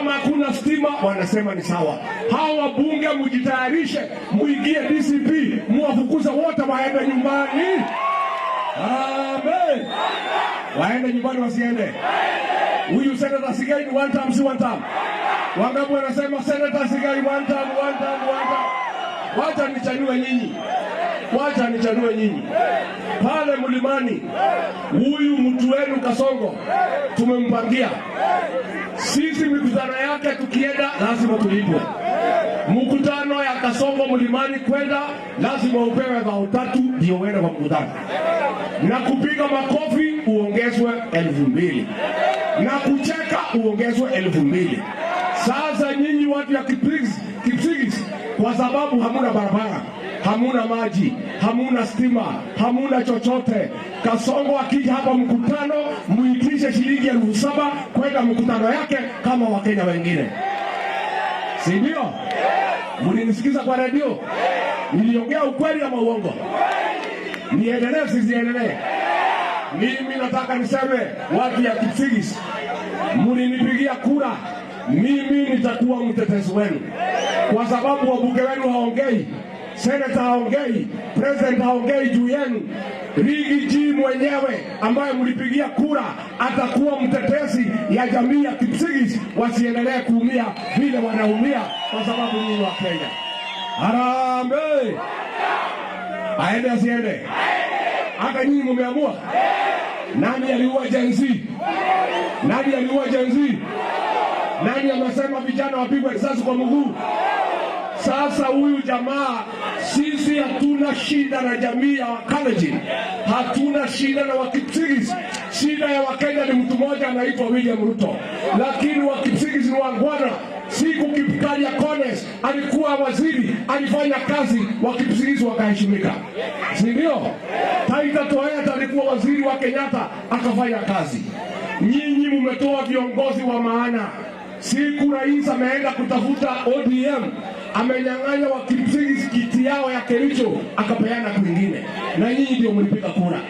kama hakuna stima wanasema ni sawa. Hawa wabunge mjitayarishe, muingie DCP, muwafukuze wote waende nyumbani. Amen. Waende nyumbani wasiende. Huyu Senator Sigai ni one time, si one time. Wangapi wanasema Senator Sigai one time. Wacha nichanue nyinyi. Wacha nichanue nyinyi. Pale Mlimani, huyu mtu wenu Kasongo tumempangia. Sisi mikutano yake tukienda lazima tulipwe. Mkutano ya Kasongo Mlimani kwenda lazima upewe bao 3 ndio uende kwa mkutano. Na kupiga makofi uongezwe 2,000. Na kucheka uongezwe 2,000. Sasa nyinyi watu ya Kipsigis, kwa sababu hamuna barabara, hamuna maji, hamuna stima, hamuna chochote, Kasongo akija hapa mkutano muitishe shilingi 7,000 kwenda mkutano yake kama Wakenya wengine. Si ndio? Mlinisikiza kwa radio? Niliongea ukweli ama uongo? Niendelee siziendelee? Mimi nataka niseme watu ya Kipsigis, mlinipigia kura, mimi nitakuwa mtetezi wenu. Kwa sababu wabunge wenu haongei, Senator haongei, President haongei juu yenu. Riggy G mwenyewe ambaye mlipigia kura atakuwa mtetezi ya jamii ya Kipsigis, wasiendelee kuumia vile wanaumia kwa sababu nyinyi wa Kenya. Harambee! Aende asiende? Hata nyinyi mmeamua? Nani aliua Gen Z? Nani aliua Gen Z? Nani amesema vijana wapigwe risasi kwa mguu? Sasa huyu jamaa, sisi hatuna shida na jamii ya Wakalenjin, hatuna shida na Wakipsigis. Shida ya Wakenya ni mtu mmoja anaitwa William Ruto, lakini Wakipsigis ni wangwana. Siku Kipkaria Kones alikuwa waziri, alifanya kazi, Wakipsigis wakaheshimika, si ndio? Taita Toeta alikuwa waziri wa Kenyatta, akafanya kazi. Nyinyi mmetoa viongozi wa maana. Siku rais ameenda kutafuta ODM, amenyang'anya Wakipsigis kiti yao ya Kericho, akapeana kwingine, na nyinyi ndio mlipiga kura.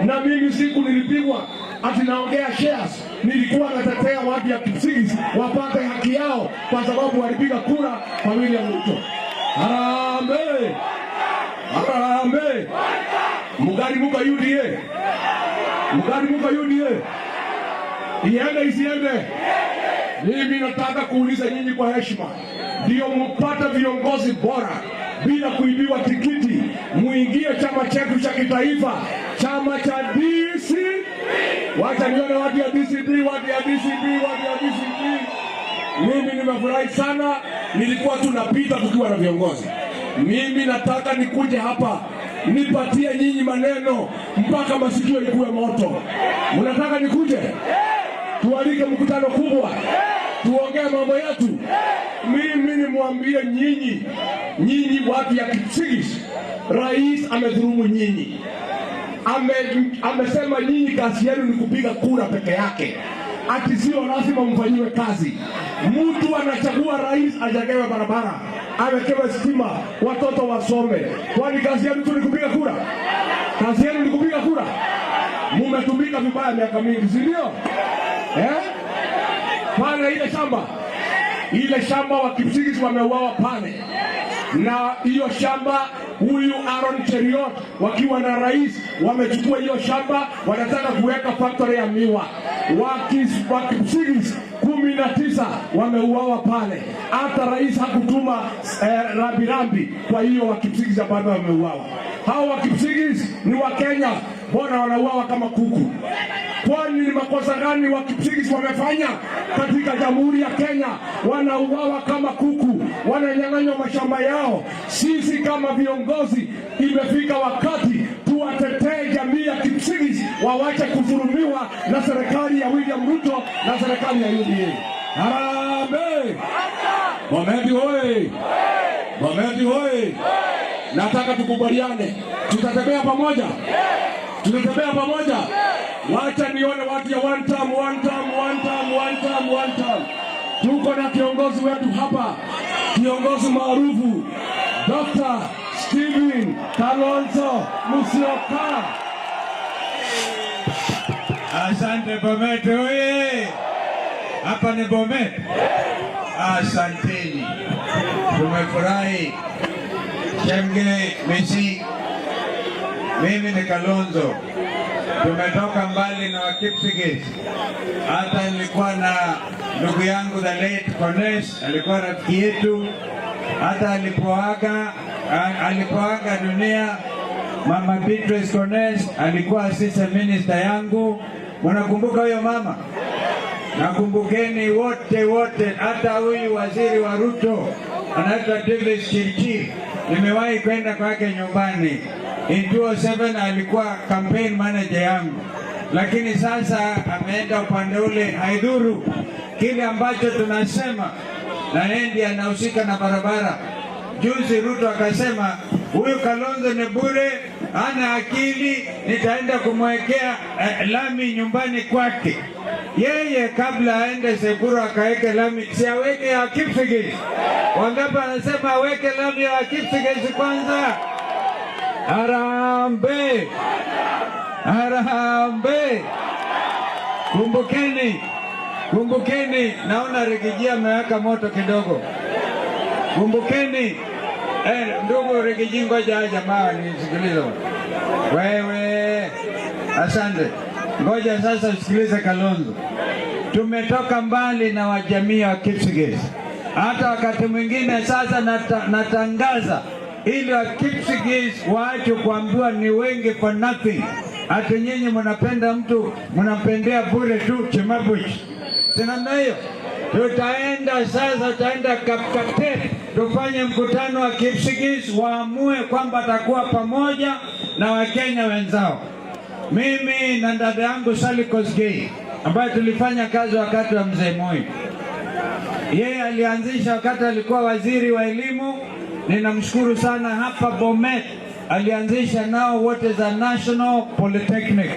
Na mimi siku nilipigwa ati naongea shares, nilikuwa natetea watu ya Kipsigis wapate haki yao kwa sababu walipiga kura kwa William Ruto. Harambee! Harambee! Mugari muka UDA. Mugari muka UDA. Iende isiende? Mimi nataka kuuliza nyinyi kwa heshima, ndio mpata viongozi bora bila kuibiwa tikiti, muingie chama chetu cha kitaifa, chama cha DCP. Wacha nione watu ya DCP, watu ya DCP, watu ya DCP. Mimi nimefurahi sana, nilikuwa tunapita tukiwa na viongozi. Mimi nataka nikuje hapa nipatie nyinyi maneno mpaka masikio ikuwe moto. Mnataka nikuje? Tualike mkutano kubwa, tuongee mambo yetu. Mimi nimwambie nyinyi watu ya Kipsigis, rais amedhulumu nyinyi. Amesema nyinyi kazi yenu ni kupiga kura peke yake, ati sio lazima mfanyiwe kazi. Mtu anachagua rais ajengewe barabara, awekewe stima, watoto wasome. Kwani kazi yenu tu ni kupiga kura? Kazi yenu ni kupiga kura? Mumetumika vibaya miaka mingi, si ndio? Pale ile shamba wa Kipsigis wameuawa pale, na hiyo shamba huyu Aaron Cheriot wakiwa na rais wamechukua hiyo shamba, wanataka kuweka factory ya miwa. Wa Kipsigis 19 wameuawa pale, hata rais hakutuma rambirambi. Kwa hiyo wa Kipsigis bado wameuawa. Hao wa Kipsigis ni wa Kenya, mbona wanauawa kama kuku? Kwani ni makosa gani wa Kipsigis wamefanya katika Jamhuri ya Kenya? Wanauawa kama kuku, wananyang'anywa mashamba yao. Sisi kama viongozi, imefika wakati tuwatetee jamii ya Kipsigis, wawache kudhulumiwa na serikali ya William Ruto na serikali ya UDA. Harambee! Bomet hoye! Bomet hoye! Nataka tukubaliane, tutatembea pamoja. Tutatembea pamoja. Wacha nione watu ya one time. Tuko na kiongozi wetu hapa, kiongozi maarufu Dr. Stephen Kalonzo Musyoka. Asante Bomet oye. Hapa ni Bomet. asanteni. Tumefurahi. Chemge Messi, mimi ni Kalonzo. Tumetoka mbali na Kipsigis. Hata nilikuwa na ndugu yangu the late Kones, alikuwa rafiki yetu. Hata alipoaga dunia, Mama Beatrice Kones alikuwa assistant minister yangu. Mnakumbuka huyo mama? Nakumbukeni wote, hata huyu waziri wa Ruto anaitwa David Chirchir. Nimewahi kwenda kwake nyumbani. In 2007 alikuwa campaign manager yangu. Lakini sasa ameenda upande ule, haidhuru kile ambacho tunasema, na yeye ndiye anahusika na barabara. Juzi Ruto akasema huyu Kalonzo ni bure, ana akili, nitaenda kumwekea lami nyumbani kwake. Yeye kabla aende Sekuru akaweke lami, si aweke ya Kipsigis. Wangapi anasema aweke lami ya Kipsigis kwanza? Harambee! Harambee! Kumbukeni, naona Rigiji ameweka moto kidogo. Kumbukeni, ndugu Rigiji, ngoja jamaa nisikilize. Wewe, asante. Ngoja sasa usikilize Kalonzo. Tumetoka mbali na wajamii wa Kipsigis. Hata wakati mwingine sasa natangaza ili wa Kipsigis waache kuambiwa ni wengi for nothing. Hata nyinyi mnapenda mtu, mnampendea bure tu Chemabuchi. Tena hiyo tutaenda Kapkaptet, tufanye mkutano wa Kipsigis, waamue kwamba atakuwa pamoja na Wakenya wenzao. Mimi na dada yangu Sally Kosgei ambaye tulifanya kazi wakati wa Mzee Moi. Yeye alianzisha wakati alikuwa waziri wa elimu. Ninamshukuru sana. Hapa Bomet alianzisha nao wote za National Polytechnic.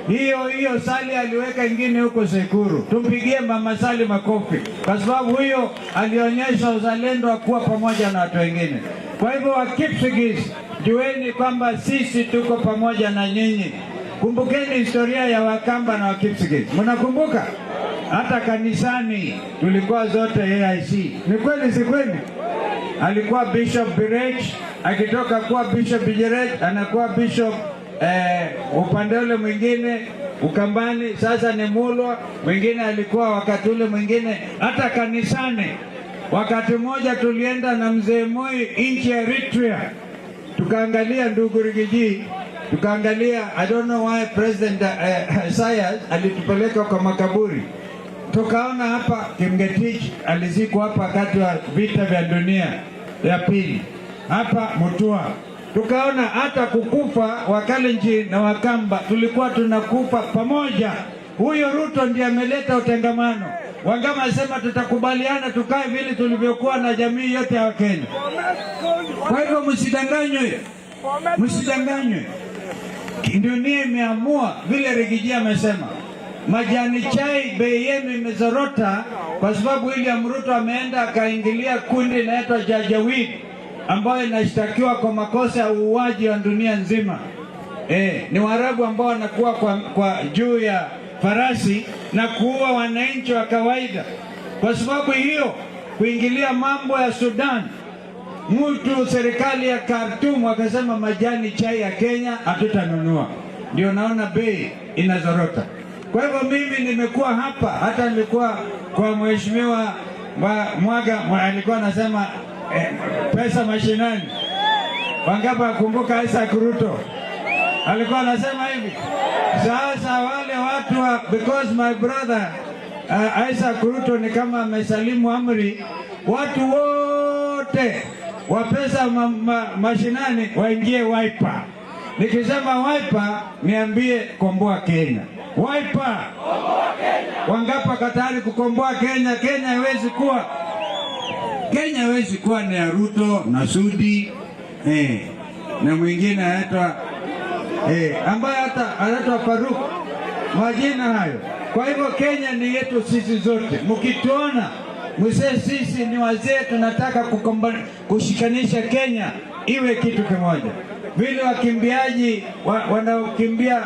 Hiyo Sally aliweka ingine huko Sekuru. Tumpigie Mama Sally makofi, kwa sababu huyo alionyesha uzalendo wa kuwa pamoja na watu wengine. Kwa hivyo wa Kipsigis, jueni kwamba sisi tuko pamoja na nyinyi. Kumbukeni historia ya Wakamba na Wakipsigis. Mnakumbuka? Hata kanisani tulikuwa zote AIC. Ni kweli si kweli? Alikuwa Bishop Birech, akitoka kuwa Bishop Birech anakuwa Bishop upande ule mwingine Ukambani, sasa ni Mulwa, mwingine alikuwa wakati ule mwingine. Hata kanisani wakati mmoja tulienda na Mzee Moi nchi ya Eritrea, tukaangalia ndugu Rigiji, tukaangalia, I don't know why President Sayas alitupeleka kwa makaburi. Tukaona hapa Kimgetich alizikwa hapa wakati wa vita vya dunia ya pili, hapa Mutua. Tukaona hata kukufa Wakalenjin na Wakamba tulikuwa tunakufa pamoja. Huyo Ruto ndiye ameleta utengamano. Wangama asema tutakubaliana tukae vile tulivyokuwa na jamii yote ya Wakenya. Kwa hivyo msidanganywe. Dunia imeamua vile Rigiji amesema. Majani chai bei yenu imezorota kwa sababu William Ruto ameenda akaingilia kundi inaitwa Janjaweed ambayo inashtakiwa kwa makosa ya uuaji wa dunia nzima. Ni Waarabu ambao wanakuwa kwa juu ya farasi na kuua wananchi wa kawaida. Kwa sababu hiyo kuingilia mambo ya Sudan, serikali ya Khartoum wakasema majani chai ya Kenya hatutanunua. Ndio naona bei inazorota. Kwa hivyo mimi nimekuwa hapa, hata nilikuwa kwa mheshimiwa Mwaga alikuwa anasema pesa mashinani. Wangapi wakumbuka Isaac Ruto? Alikuwa anasema hivi. Sasa wale watu because my brother Isaac Ruto ni kama amesalimu amri, watu wote wa pesa mashinani waingie Wiper. Nikisema Wiper niambie komboa Kenya. Wiper. Wangapi katari kukomboa Kenya? Kenya haiwezi kuwa ni ya Ruto na Sudi na mwingine anaitwa ambaye hata anaitwa Faruk, majina hayo. Kwa hivyo Kenya ni yetu sisi zote. Mkituona sisi ni wazee, tunataka kushikanisha Kenya iwe kitu kimoja. Vile wakimbiaji wanaokimbia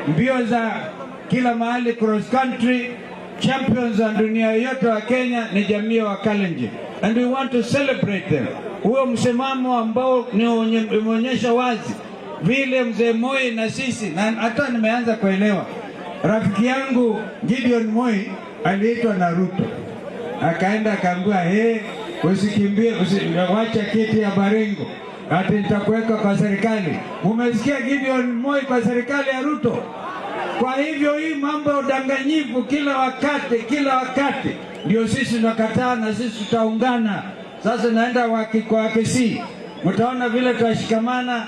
mbio za kila mahali cross country, champions wa dunia yote wa Kenya ni jamii wa Kalenjin, and we want to celebrate them. Huo msimamo ambao ni umeonyesha wazi vile mzee Moi na sisi, na hata nimeanza kuelewa. Rafiki yangu Gideon Moi aliitwa na Ruto, akaenda akaambiwa, usikimbie, wacha kiti ya Baringo, ati nitakuweka kwa serikali. Umesikia Gideon Moi kwa serikali ya Ruto? Kwa hivyo hii mambo ya udanganyifu kila wakati ndio sisi tunakataa, na sisi tutaungana. Sasa naenda kwa Kisii, mtaona vile tutashikamana,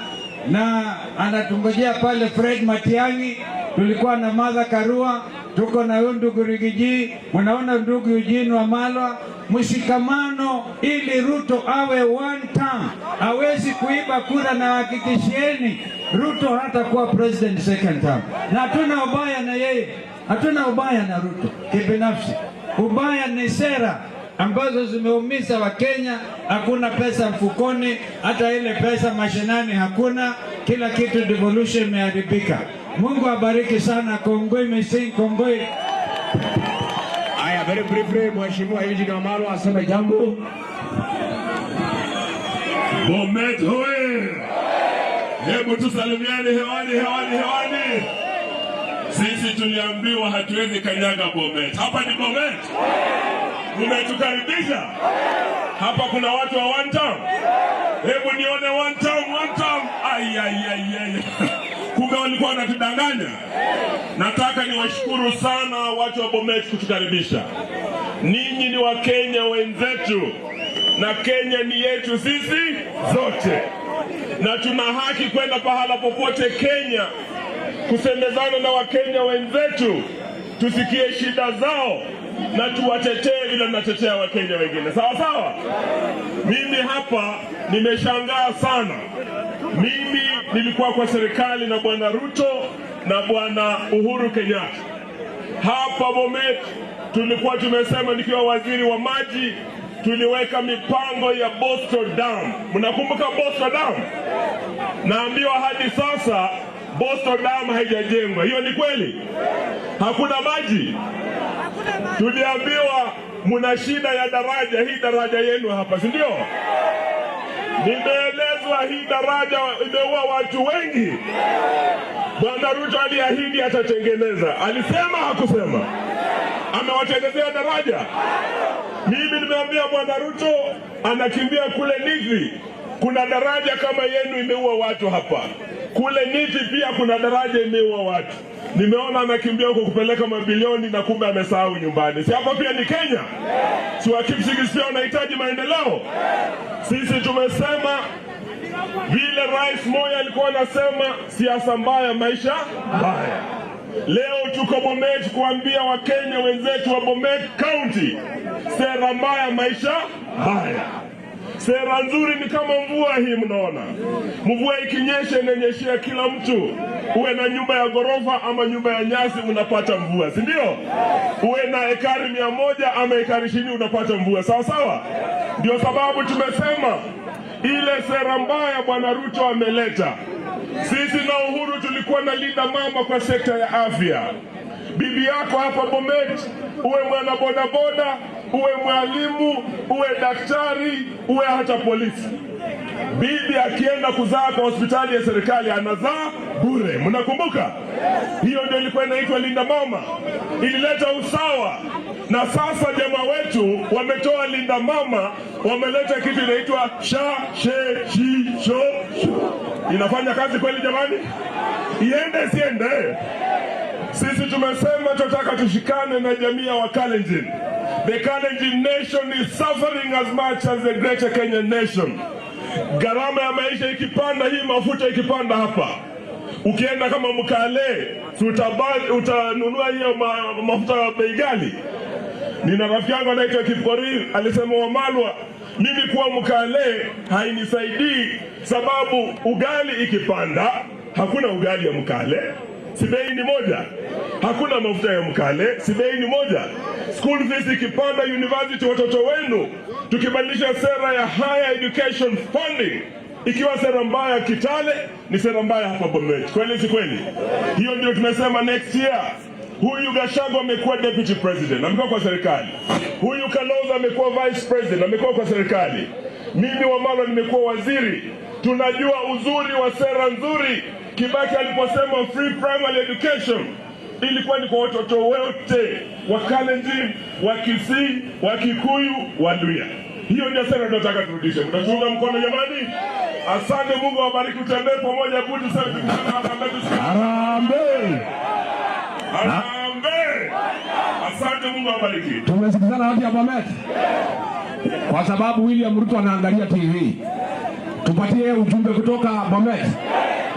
na anatungojea pale Fred Matiang'i, tulikuwa na Martha Karua, tuko na ndugu Rigiji, mnaona ndugu Eugene Wamalwa. Mshikamano ili Ruto awe one term, hawezi kuiba kura, na hakikishieni Ruto hatakuwa president second term. Na hatuna ubaya na yeye, hatuna ubaya na Ruto kibinafsi. Ubaya ni sera ambazo zimeumiza Wakenya. Hakuna pesa mfukoni, hata ile pesa mashinani hakuna, kila kitu devolution imeharibika. Mungu abariki sana. Kongoi Messi, kongoi. Aya, very briefly, Mheshimiwa Eugene Wamalwa aseme jambo. Bomet hoye! Hebu tusalimiane hewani. Sisi tuliambiwa hatuwezi kanyaga Bomet. Hapa ni Bomet. Umetukaribisha. Hapa kuna watu wa one term. Hebu nione one term. Ai. Kumbe walikuwa wanatudanganya. Nataka niwashukuru sana watu wa Bomet kutukaribisha. Ninyi ni Wakenya wenzetu, na Kenya ni yetu sisi zote, na tuna haki kwenda pahala popote Kenya kusemezana na Wakenya wenzetu, tusikie shida zao na tuwatetee vile tunatetea Wakenya wengine. Sawa? Mimi hapa nimeshangaa sana. Mimi nilikuwa kwa serikali na Bwana Ruto na Bwana Uhuru Kenyatta. Hapa Bomet tulikuwa tumesema, nikiwa waziri wa maji, tuliweka mipango ya Boston Dam. Mnakumbuka Boston Dam? Naambiwa hadi sasa Boston Dam haijajengwa. Hiyo ni kweli? Hakuna maji? Tuliambiwa mna shida ya daraja, hii daraja yenu hapa, si ndio? Nimeelezwa hii daraja imeua watu wengi. Bwana Ruto aliahidi atatengeneza. Alisema hakusema? Amewatengenezea daraja? Mimi nimeambia Bwana Ruto anakimbia kule Nithi, kuna daraja kama yenu imeua watu hapa. Kule Nithi pia kuna daraja imeua watu. Nimeona anakimbia huko kupeleka mabilioni, na kumbe amesahau nyumbani. Si hapa pia ni Kenya? Si wa Kipsigis pia wanahitaji maendeleo? Sisi tumesema vile Rais Moi alikuwa anasema, siasa mbaya maisha mbaya. Leo tuko Bomet kuambia Wakenya wenzetu wa Bomet County, sera mbaya maisha mbaya. Sera nzuri ni kama mvua hii, mnaona. Mvua ikinyesha inanyeshea kila mtu. Uwe na nyumba ya gorofa ama nyumba ya nyasi unapata mvua, si ndio? Uwe na ekari 100 ama ekari 20 unapata mvua. Sawa? Ndio sababu tumesema ile sera mbaya Bwana Ruto ameleta. Sisi na Uhuru tulikuwa na linda mama kwa sekta ya afya. Bibi yako hapa Bomet, uwe mwana bodaboda, uwe mwalimu, uwe daktari, uwe hata polisi, bibi akienda kuzaa kwa hospitali ya serikali anazaa bure. Mnakumbuka? Hiyo ndio ilikuwa inaitwa linda mama. Ilileta usawa. Na sasa jamaa wetu wametoa linda mama, wameleta kitu inaitwa sho. Inafanya kazi kweli jamani? Iende siende? Sisi tumesema tunataka tushikane na jamii ya Wakalenjin. The Kalenjin nation is suffering as much as the greater Kenyan nation. Gharama ya maisha ikipanda, hii mafuta ikipanda hapa, ukienda kama Mkale utanunua hiyo mafuta ya bei ghali. Nina rafiki yangu anaitwa Kipkorir, alisema Wamalwa, mimi kuwa Mkale hainisaidii, sababu ugali ikipanda hakuna ugali ya Mkale, si bei ni moja. Hakuna mafuta ya Mkale, si bei ni moja. School fees ikipanda university, watoto wenu, tukibadilisha sera ya higher education funding, ikiwa sera mbaya Kitale, ni sera mbaya hapa Bomet. Kweli si kweli? Hiyo ndio tumesema next year Huyu Gachagua amekuwa deputy president, amekuwa kwa serikali. Huyu Kalonzo amekuwa vice president, amekuwa kwa serikali. Mimi Wamalwa nimekuwa waziri. Tunajua uzuri wa sera nzuri. Kibaki aliposema free primary education ilikuwa ni kwa watoto wote wa Kalenjin, wa Kisii, wa Kikuyu, wa Luhya. Hiyo ndio sera tunataka turudishe. Mtachunga mkono jamani? Asante, Mungu awabariki, tutembee pamoja buti sana tukutana hapa mbele. Harambee. Harambee. Asante, Mungu awabariki. Tumesikizana watu ya Bomet. Kwa sababu William Ruto anaangalia TV. Tupatie ujumbe kutoka Bomet.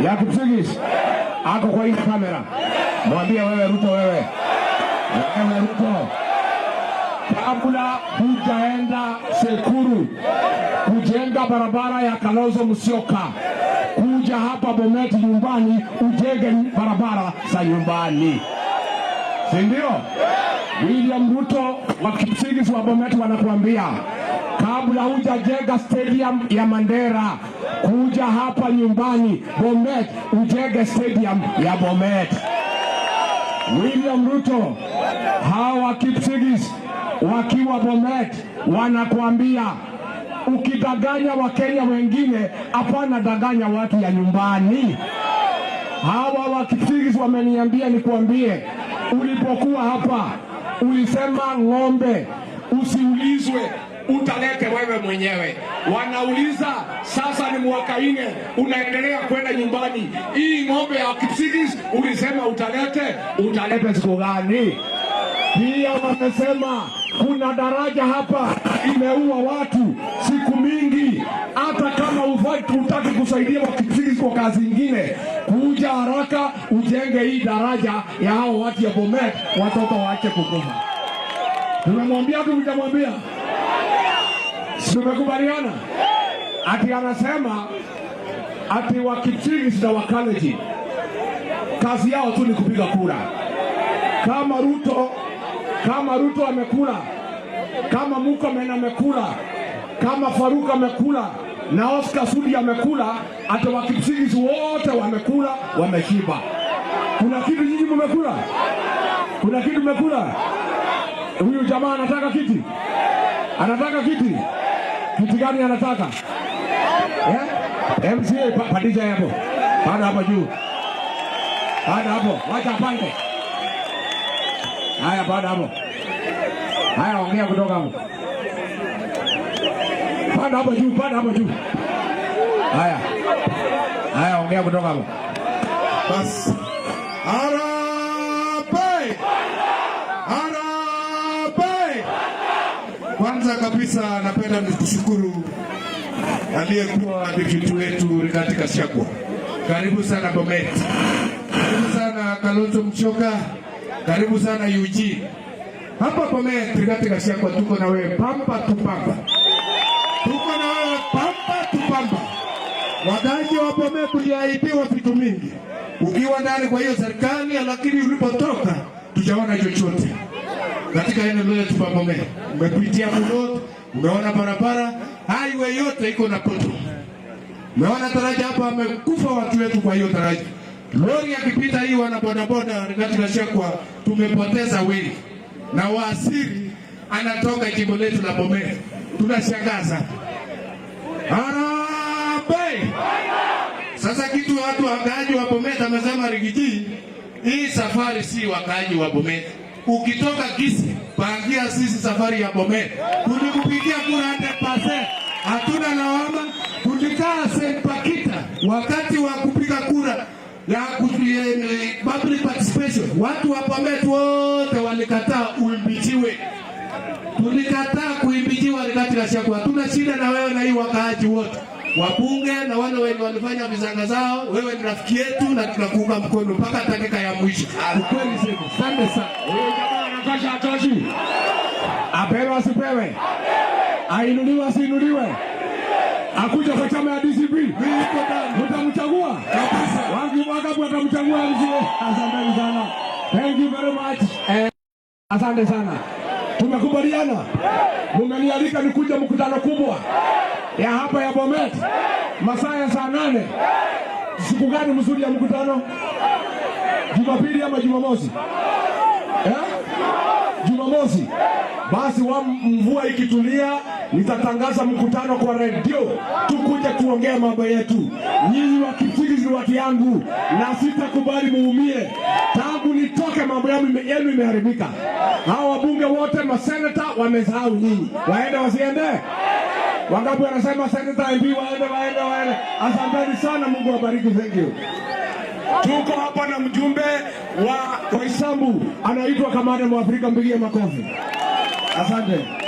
Ya Kipsigis. Ako kwa hii kamera. Mwambie wewe Ruto, wewe Ruto, kabla hujaenda Sekuru kujenga barabara ya Kalonzo Musyoka, kuja hapa Bomet nyumbani ujenge barabara za nyumbani, si ndio? William Ruto wa Kipsigis wa Bomet wanakuambia kabla hujajenga stadium ya Mandera, kuja hapa nyumbani Bomet ujenge stadium ya Bomet. William Ruto, hawa Kipsigis wakiwa Bomet wanakuambia ukidanganya Wakenya wengine, hapana danganya watu ya nyumbani. Hawa wa Kipsigis wameniambia nikuambie, ulipokuwa hapa ulisema ng'ombe usiulizwe, utalete wewe mwenyewe. Wanauliza sasa ni mwaka 4 unaendelea kwenda nyumbani. Hii ng'ombe ya Kipsigis ulisema utalete siku gani? Pia wamesema kuna daraja hapa imeua watu siku mingi. Hata kama utaki kusaidia wa Kipsigis kwa kazi nyingine, kuja haraka ujenge hii daraja ya hao watu ya Bomet, watoto waache kukufa. Tumemwambia tumemwambia. Tumekubaliana. Ati anasema ati wa Kipsigis na Wakalenjin kazi yao tu ni kupiga kura. Kama Ruto amekula, kama Murkomen amekula, kama Faruk amekula na Oscar Sudi amekula, ati wa Kipsigis wote wamekula, wameshiba. Kuna kitu nyinyi mmekula? Kuna kitu mmekula? Huyu jamaa anataka kiti? Anataka kiti? Kiti gani anataka? MCA pandisha hapo. Panda hapo juu. Panda hapo. Wacha pande. Haya, panda hapo. Haya, ongea kutoka hapo. Panda hapo juu, panda hapo juu. Haya, ongea kutoka hapo. Bas. Harambee! Harambee! Kwanza kabisa napenda nikushukuru aliyekuwa deputy wetu Rigathi Gachagua. Karibu sana Bomet. Karibu sana Kalonzo Musyoka. Karibu sana Eugene. Hapa Bomet Rigathi Gachagua tuko na wewe pamba tu pamba. Tuko na wewe pamba tu pamba. Wakazi wa Bomet tuliahidiwa vitu mingi. Ukiwa ndani kwa hiyo serikali, lakini ulipotoka tujaona chochote. Katika eneo letu pa Bomet, umepitia Mulot, umeona barabara, highway yote iko na poto. Umeona daraja hapa, wamekufa watu wetu kwa hiyo daraja. Lori akipita hii wana bodaboda Rigathi Gachagua tumepoteza wengi. Na Wasiri anatoka jimbo letu la Bomet. Tunashangaza. Harambee! Sasa kitu watu wakaaji wa Bomet amesema Rigiji, hii safari si wakaaji wa Bomet. Ukitoka Kisii, pangia sisi safari ya Bomet. Tulikupigia kura 100%. Hatuna lawama. Tulikaa St. Pakita wakati wa kupiga kura ya public participation. Watu wa Bomet wote walikataa uimbichiwe. Tulikataa kuimbichiwa Rigathi Gachagua. Tuna shida na wewe na hii wakaaji wote. Wabunge na wale wenye walifanya vizanga zao, wewe ni rafiki yetu na tunakuunga mkono mpaka dakika ya mwisho. Ukweli sema. Asante sana. Huyu jamaa anatosha atoshi. Apewe asipewe? Ainuliwe asiinuliwe? Akuja kwa chama ya DCP? Mtamchagua? Kabisa. Wangi Wagabu atamchagua mzee. Asante sana. Thank you very much. Asante sana. Tumekubaliana. Mmenialika nikuja mkutano kubwa ya hapa ya Bomet masaa ya saa 8. Siku gani mzuri ya mkutano? Jumapili ama Jumamosi? Jumamosi. Basi mvua ikitulia, nitatangaza mkutano kwa redio, tukuje tuongee mambo yetu. Nyinyi wa Kipsigis ni watu yangu, na sitakubali muumie. Tangu nitoke mambo yenu imeharibika. Hao wabunge wote, maseneta wamesahau nyinyi. Waende wasiende? Wangapi wanasema seneta MP waende? Asanteni sana, Mungu awabariki. Thank you. Tuko hapa na mjumbe wa Isambu anaitwa Kamanda Mwafrika, mpigie makofi. Asante.